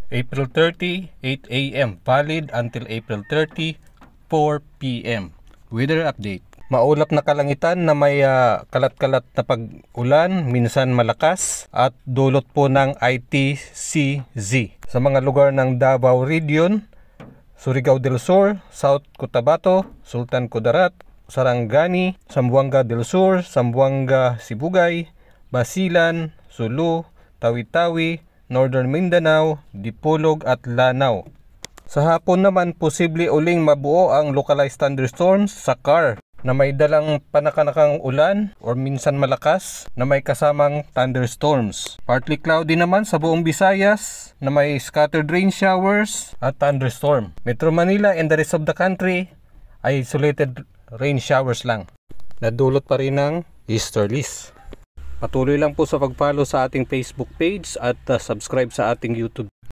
April 30, 8 a.m. Valid until April 30, 4 p.m. Weather update. Maulap na kalangitan na may kalat-kalat na pag-ulan, minsan malakas, at dulot po ng ITCZ. Sa mga lugar ng Davao Region, Surigao del Sur, South Cotabato, Sultan Kudarat, Sarangani, Zamboanga del Sur, Zamboanga Sibugay, Basilan, Sulu, Tawi-Tawi, Northern Mindanao, Dipolog at Lanao. Sa hapon naman, posible uling mabuo ang localized thunderstorms sa CAR na may dalang panakanakang ulan or minsan malakas na may kasamang thunderstorms. Partly cloudy naman sa buong Visayas na may scattered rain showers at thunderstorm. Metro Manila and the rest of the country ay isolated rain showers lang. Nadulot pa rin ng easterlies. Patuloy lang po sa pag-follow sa ating Facebook page at subscribe sa ating YouTube